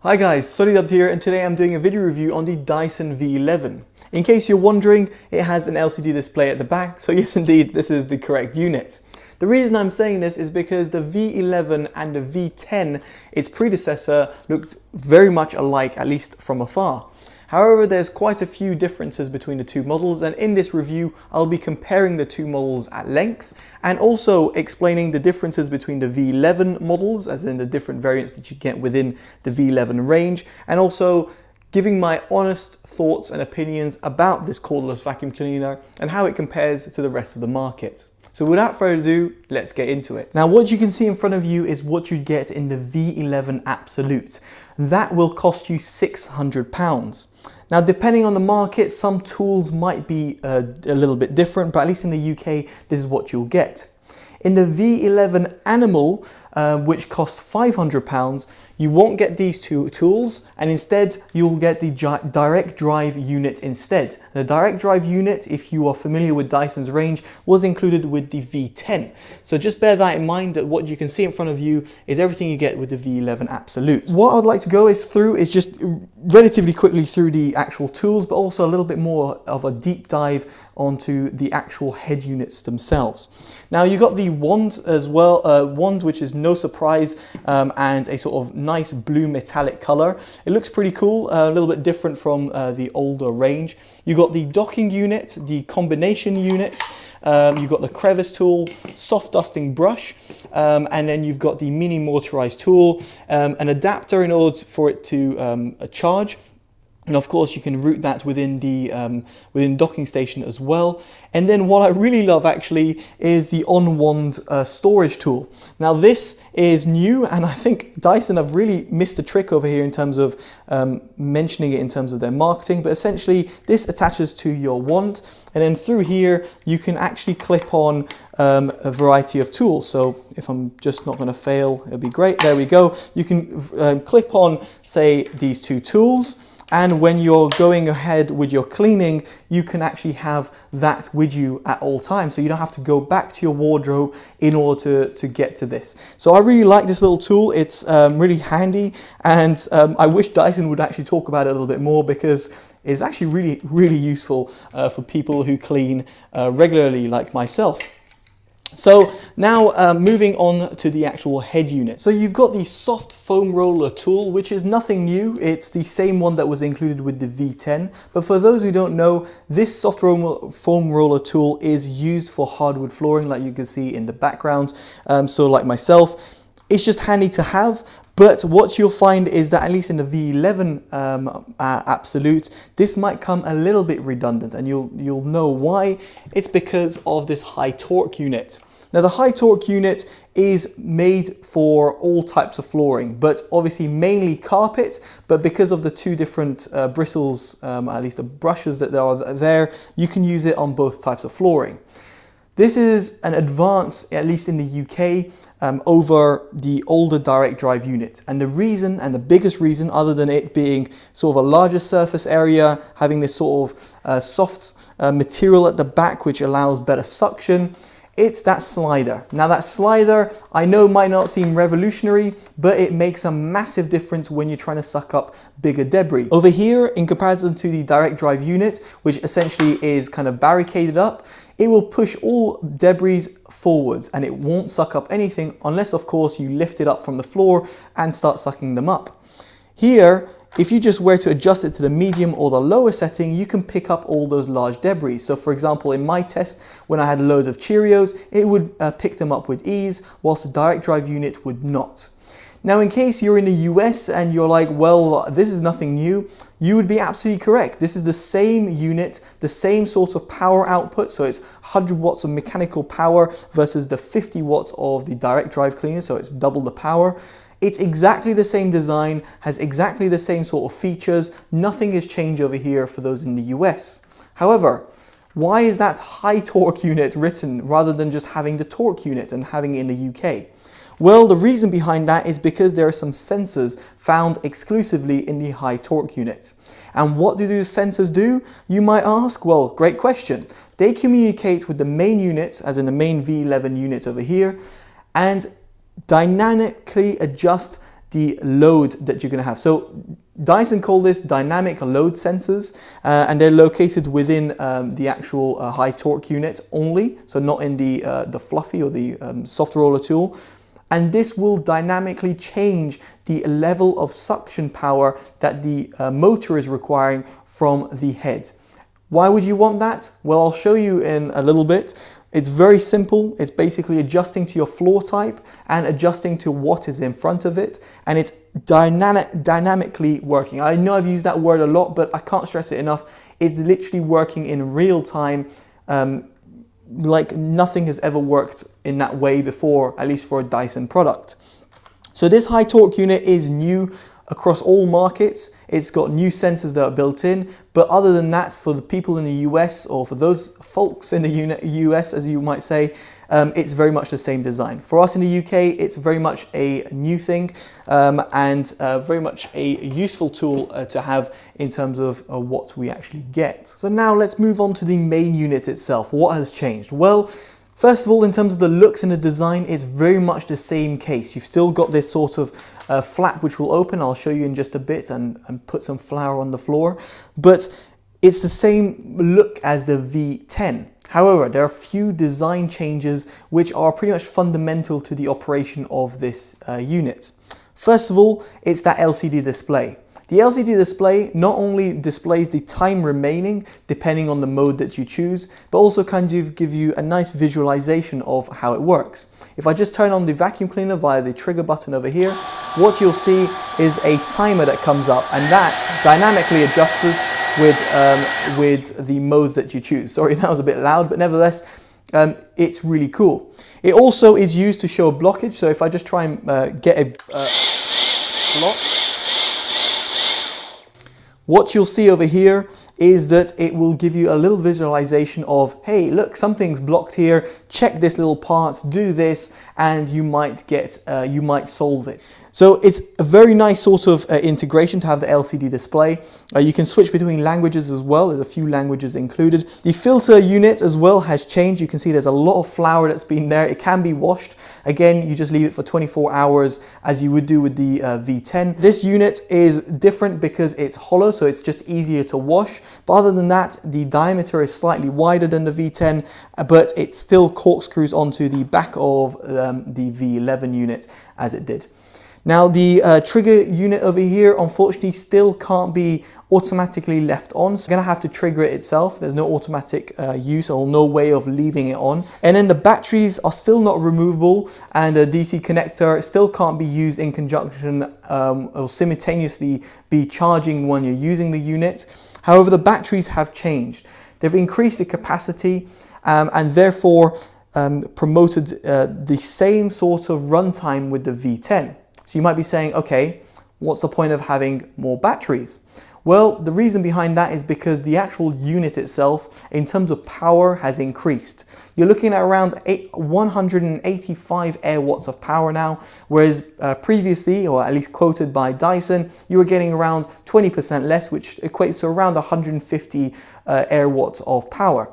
Hi guys, Totallydubbed here, and today I'm doing a video review on the Dyson V11. In case you're wondering, it has an LCD display at the back, so yes indeed, this is the correct unit. The reason I'm saying this is because the V11 and the V10, its predecessor, looked very much alike, at least from afar. However, there's quite a few differences between the two models, and in this review I'll be comparing the two models at length and also explaining the differences between the V11 models, as in the different variants that you get within the V11 range, and also giving my honest thoughts and opinions about this cordless vacuum cleaner and how it compares to the rest of the market. So without further ado, let's get into it. Now what you can see in front of you is what you get in the V11 Absolute. That will cost you £600. Now depending on the market, some tools might be a little bit different, but at least in the UK, this is what you'll get. In the V11 Animal, which costs £500, you won't get these two tools, and instead you'll get the direct drive unit instead. The direct drive unit, if you are familiar with Dyson's range, was included with the V10. So just bear that in mind, that what you can see in front of you is everything you get with the V11 Absolute. What I'd like to go through is just relatively quickly through the actual tools, but also a little bit more of a deep dive onto the actual head units themselves. Now you got the wand as well, wand which is no surprise, and a sort of nice blue metallic color. It looks pretty cool, a little bit different from the older range. You got the docking unit, the combination unit, you've got the crevice tool, soft dusting brush, and then you've got the mini motorized tool, an adapter in order for it to charge. And of course you can route that within the docking station as well. And then what I really love actually is the on-wand storage tool. Now this is new, and I think Dyson have really missed a trick over here in terms of mentioning it in terms of their marketing, but essentially this attaches to your wand, and then through here you can actually clip on a variety of tools. So if I'm just not going to fail, it'll be great. There we go. You can clip on, say, these two tools. And when you're going ahead with your cleaning, you can actually have that with you at all times. So you don't have to go back to your wardrobe in order to get to this. So I really like this little tool. It's really handy, and I wish Dyson would actually talk about it a little bit more, because it's actually really useful for people who clean regularly like myself. So now moving on to the actual head unit. So you've got the soft foam roller tool, which is nothing new. It's the same one that was included with the V10. But for those who don't know, this soft foam roller tool is used for hardwood flooring, like you can see in the background. So like myself, it's just handy to have. But what you'll find is that at least in the V11 Absolute, this might come a little bit redundant, and you'll know why. It's because of this high torque unit. Now the high torque unit is made for all types of flooring, but obviously mainly carpet, but because of the two different bristles, at least the brushes that are there, you can use it on both types of flooring. This is an advance, at least in the UK, over the older direct drive unit. And the reason, and the biggest reason, other than it being sort of a larger surface area, having this sort of soft material at the back which allows better suction, it's that slider. Now that slider, I know, might not seem revolutionary, but it makes a massive difference when you're trying to suck up bigger debris. Over here, in comparison to the direct drive unit, which essentially is kind of barricaded up, it will push all debris forwards, and it won't suck up anything unless, of course, you lift it up from the floor and start sucking them up. Here, if you just were to adjust it to the medium or the lower setting, you can pick up all those large debris. So for example, in my test, when I had loads of Cheerios, it would pick them up with ease, whilst the direct drive unit would not. Now, in case you're in the US and you're like, well, this is nothing new, you would be absolutely correct. This is the same unit, the same sort of power output. So it's 100 watts of mechanical power versus the 50 watts of the direct drive cleaner. So it's double the power. It's exactly the same design, has exactly the same sort of features. Nothing has changed over here for those in the US. However, why is that high torque unit written rather than just having the torque unit and having it in the UK? Well, the reason behind that is because there are some sensors found exclusively in the high torque unit. And what do those sensors do, you might ask? Well, great question. They communicate with the main units, as in the main V11 unit over here, and dynamically adjust the load that you're going to have. So Dyson call this dynamic load sensors, and they're located within the actual high torque unit only, so not in the fluffy or the soft roller tool. And this will dynamically change the level of suction power that the motor is requiring from the head. Why would you want that? Well, I'll show you in a little bit. It's very simple. It's basically adjusting to your floor type and adjusting to what is in front of it, and it's dynamically working. I know I've used that word a lot, but I can't stress it enough. It's literally working in real time, like nothing has ever worked in that way before, at least for a Dyson product. So this high torque unit is new across all markets. It's got new sensors that are built in, but other than that, for the people in the US, or for those folks in the US, as you might say, it's very much the same design. For us in the UK, it's very much a new thing, and very much a useful tool to have in terms of what we actually get. So now let's move on to the main unit itself. What has changed? Well, first of all, in terms of the looks and the design, it's very much the same case. You've still got this sort of flap which will open. I'll show you in just a bit, and put some flour on the floor. But it's the same look as the V10. However, there are a few design changes which are pretty much fundamental to the operation of this unit. First of all, it's that LCD display. The LCD display not only displays the time remaining depending on the mode that you choose, but also kind of give you a nice visualization of how it works. If I just turn on the vacuum cleaner via the trigger button over here, what you'll see is a timer that comes up, and that dynamically adjusts with the modes that you choose. Sorry, that was a bit loud, but nevertheless, it's really cool. It also is used to show a blockage. So if I just try and get a block, what you'll see over here is that it will give you a little visualization of, hey, look, something's blocked here, check this little part, do this, and you might solve it. So it's a very nice sort of integration to have the LCD display. You can switch between languages as well. There's a few languages included. The filter unit as well has changed. You can see there's a lot of flour that's been there. It can be washed. Again, you just leave it for 24 hours as you would do with the V10. This unit is different because it's hollow, so it's just easier to wash. But other than that, the diameter is slightly wider than the V10, but it still corkscrews onto the back of the V11 unit as it did. Now the trigger unit over here unfortunately still can't be automatically left on, so you're going to have to trigger it itself. There's no automatic use or no way of leaving it on. And then the batteries are still not removable, and the DC connector still can't be used in conjunction or simultaneously be charging when you're using the unit. However, the batteries have changed. They've increased the capacity and therefore promoted the same sort of runtime with the V10. So you might be saying, okay, what's the point of having more batteries? Well, the reason behind that is because the actual unit itself, in terms of power, has increased. You're looking at around 185 air watts of power now, whereas previously, or at least quoted by Dyson, you were getting around 20% less, which equates to around 150 air watts of power.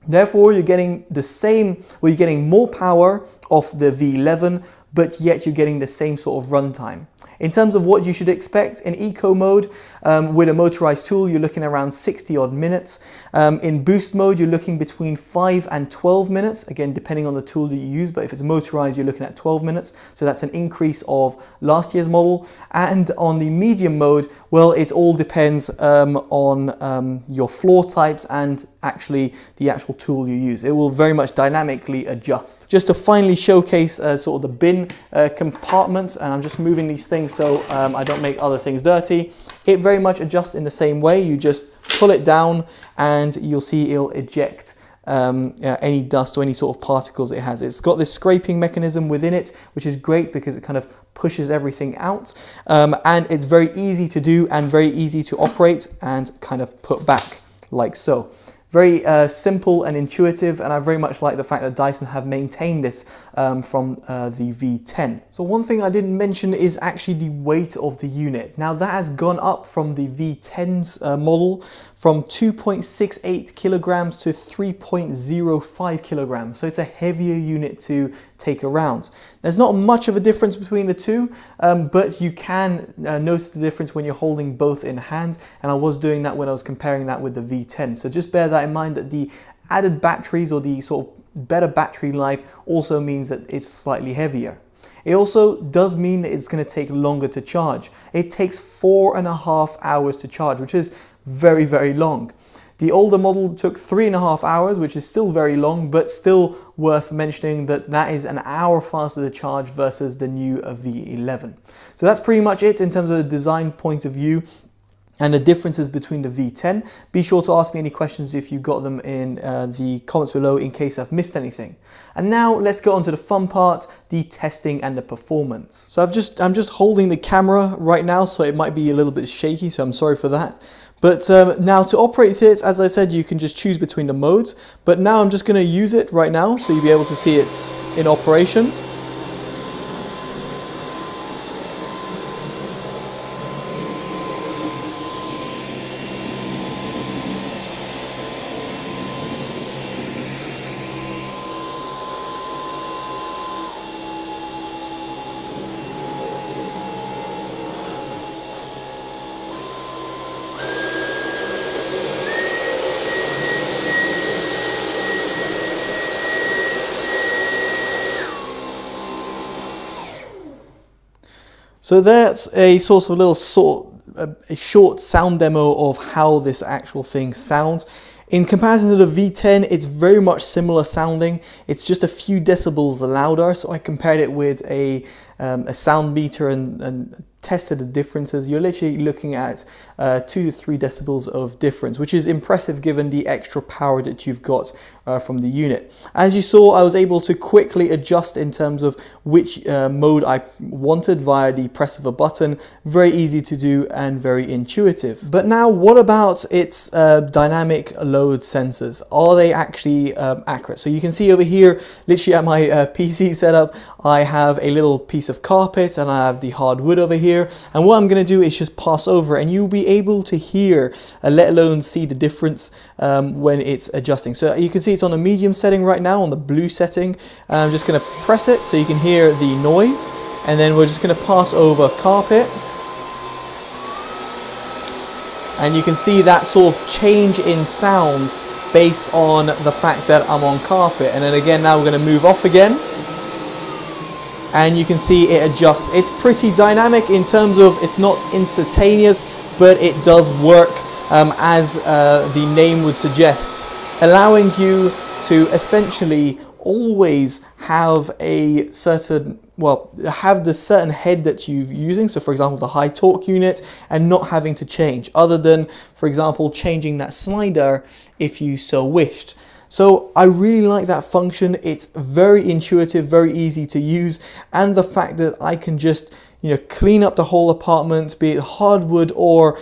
Therefore, you're getting the same, well, you're getting more power off the V11, but yet you're getting the same sort of runtime. In terms of what you should expect, in eco mode, with a motorized tool, you're looking around 60 odd minutes. In boost mode, you're looking between 5 and 12 minutes, again, depending on the tool that you use, but if it's motorized, you're looking at 12 minutes. So that's an increase of last year's model. And on the medium mode, well, it all depends on your floor types and actually the actual tool you use. It will very much dynamically adjust. Just to finally showcase sort of the bin compartment, and I'm just moving these things so I don't make other things dirty. It very much adjusts in the same way. You just pull it down and you'll see it'll eject any dust or any sort of particles it has. It's got this scraping mechanism within it, which is great because it kind of pushes everything out, and it's very easy to do and very easy to operate and kind of put back like so. Very simple and intuitive, and I very much like the fact that Dyson have maintained this from the V10. So one thing I didn't mention is actually the weight of the unit. Now that has gone up from the V10's model from 2.68 kilograms to 3.05 kilograms. So it's a heavier unit to take around. There's not much of a difference between the two, but you can notice the difference when you're holding both in hand, and I was doing that when I was comparing that with the V10. So just bear that in mind, that the added batteries or the sort of better battery life also means that it's slightly heavier. It also does mean that it's going to take longer to charge. It takes 4.5 hours to charge, which is very, very long. The older model took 3.5 hours, which is still very long, but still worth mentioning that that is an hour faster to charge versus the new V11. So that's pretty much it in terms of the design point of view and the differences between the V10. Be sure to ask me any questions if you got them in the comments below in case I've missed anything. And now let's go on to the fun part, the testing and the performance. So I'm just holding the camera right now, so it might be a little bit shaky, so I'm sorry for that. But now to operate it, as I said, you can just choose between the modes. But now I'm just going to use it right now, so you'll be able to see it in operation. So that's a a short sound demo of how this actual thing sounds. In comparison to the V10, it's very much similar sounding. It's just a few decibels louder. So I compared it with a sound meter and tested the differences. You're literally looking at 2 to 3 decibels of difference, which is impressive given the extra power that you've got from the unit. As you saw, I was able to quickly adjust in terms of which mode I wanted via the press of a button. Very easy to do and very intuitive. But now, what about its dynamic load sensors? Are they actually accurate? So you can see over here, literally at my PC setup, I have a little piece of carpet and I have the hardwood over here. And what I'm going to do is just pass over, and you'll be able to hear, let alone see the difference when it's adjusting. So you can see it's on a medium setting right now, on the blue setting. I'm just going to press it so you can hear the noise, and then we're just going to pass over carpet. And you can see that sort of change in sounds based on the fact that I'm on carpet. And then again, now we're going to move off again. And you can see it adjusts. It's pretty dynamic in terms of it's not instantaneous, but it does work as the name would suggest, allowing you to essentially always have a certain, have the certain head that you're using. So for example, the high torque unit, and not having to change, other than, for example, changing that slider if you so wished. So I really like that function. It's very intuitive, very easy to use, and the fact that I can just clean up the whole apartment, be it hardwood or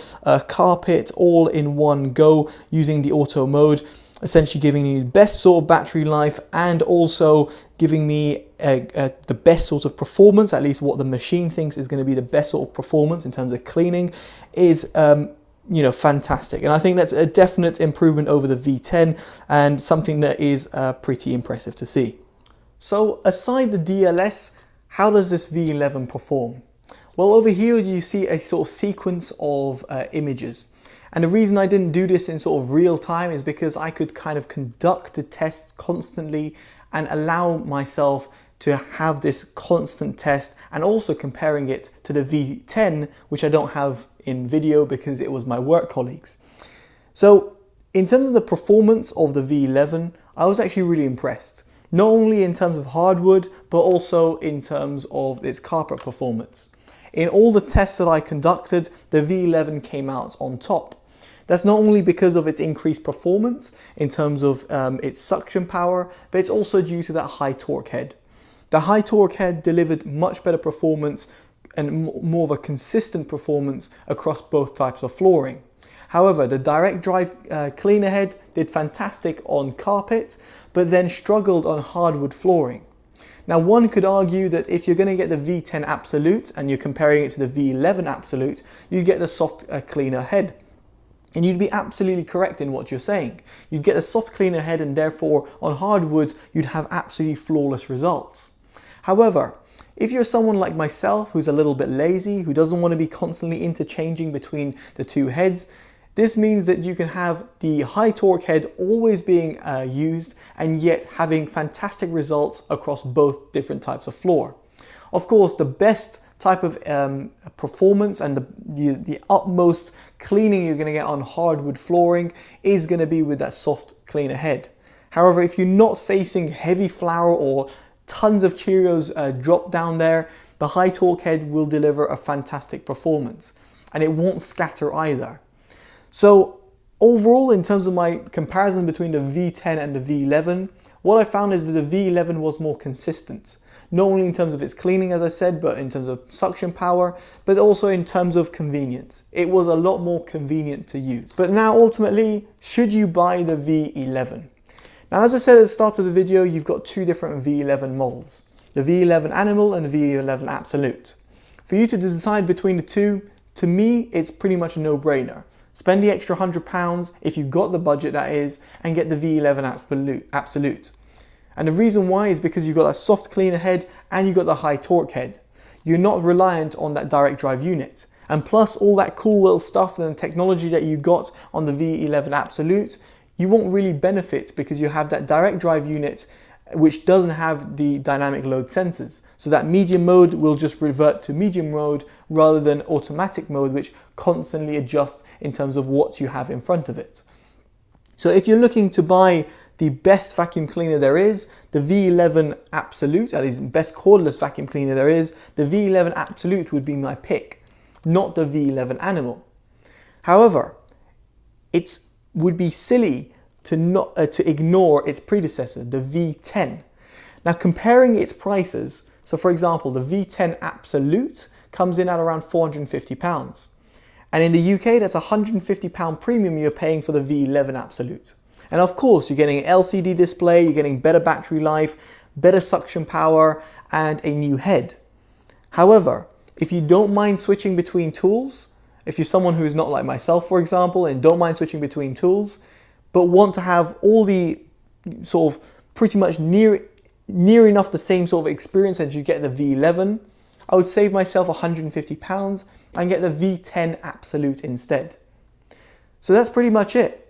carpet, all in one go using the auto mode, essentially giving me the best sort of battery life and also giving me the best sort of performance, at least what the machine thinks is going to be the best sort of performance in terms of cleaning, is fantastic. And I think that's a definite improvement over the V10 and something that is pretty impressive to see. So aside the DLS, how does this V11 perform? Well, over here you see a sort of sequence of images. And the reason I didn't do this in sort of real time is because I could kind of conduct the test constantly and allow myself to have this constant test, and also comparing it to the V10, which I don't have in video because it was my work colleagues. So in terms of the performance of the V11, I was actually really impressed. Not only in terms of hardwood, but also in terms of its carpet performance. In all the tests that I conducted, the V11 came out on top. That's not only because of its increased performance in terms of its suction power, but it's also due to that high torque head. The high torque head delivered much better performance and more of a consistent performance across both types of flooring. However, the direct drive cleaner head did fantastic on carpet, but then struggled on hardwood flooring. Now, one could argue that if you're going to get the V10 Absolute and you're comparing it to the V11 Absolute, you get the soft cleaner head. And you'd be absolutely correct in what you're saying. You'd get a soft cleaner head, and therefore on hardwood, you'd have absolutely flawless results. However, if you're someone like myself who's a little bit lazy, who doesn't want to be constantly interchanging between the two heads, this means that you can have the high torque head always being used and yet having fantastic results across both different types of floor. Of course, the best type of performance and the utmost cleaning you're going to get on hardwood flooring is going to be with that soft cleaner head. However, if you're not facing heavy flour or tons of Cheerios drop down there, the high torque head will deliver a fantastic performance, and it won't scatter either. So overall, in terms of my comparison between the V10 and the V11, what I found is that the V11 was more consistent. Not only in terms of its cleaning, as I said, but in terms of suction power, but also in terms of convenience. It was a lot more convenient to use. But now ultimately, should you buy the V11? Now, as I said at the start of the video, you've got two different V11 models, the V11 Animal and the V11 Absolute. For you to decide between the two, to me, it's pretty much a no-brainer. Spend the extra £100 if you've got the budget, that is, and get the V11 Absolute. And the reason why is because you've got that soft cleaner head and you've got the high torque head. You're not reliant on that direct drive unit. And plus all that cool little stuff and technology that you got on the V11 Absolute, you won't really benefit because you have that direct drive unit which doesn't have the dynamic load sensors. So that medium mode will just revert to medium mode rather than automatic mode, which constantly adjusts in terms of what you have in front of it. So if you're looking to buy the best vacuum cleaner there is, the V11 Absolute, that is the best cordless vacuum cleaner there is, the V11 Absolute would be my pick, not the V11 Animal. However, it would be silly to ignore its predecessor, the V10. Now, comparing its prices, so for example, the V10 Absolute comes in at around £450. And in the UK, that's a £150 premium you're paying for the V11 Absolute. And of course, you're getting an LCD display, you're getting better battery life, better suction power, and a new head. However, if you don't mind switching between tools, if you're someone who is not like myself, for example, and don't mind switching between tools, but want to have all the sort of pretty much near enough the same sort of experience as you get the V11, I would save myself £150 and get the V10 Absolute instead. So that's pretty much it.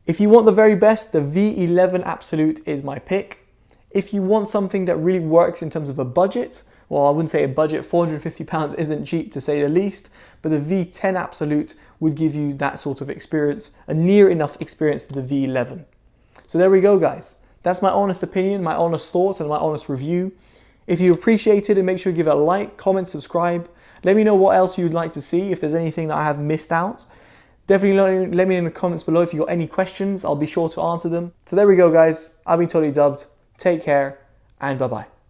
If you want the very best, the V11 Absolute is my pick. If you want something that really works in terms of a budget, well, I wouldn't say a budget, £450 isn't cheap to say the least, but the V10 Absolute would give you that sort of experience, a near enough experience to the V11. So there we go, guys. That's my honest opinion, my honest thoughts, and my honest review. If you appreciated it, make sure you give it a like, comment, subscribe. Let me know what else you'd like to see, if there's anything that I have missed out. Definitely let me know in the comments below if you've got any questions. I'll be sure to answer them. So there we go, guys. I've been totally dubbed. Take care, and bye-bye.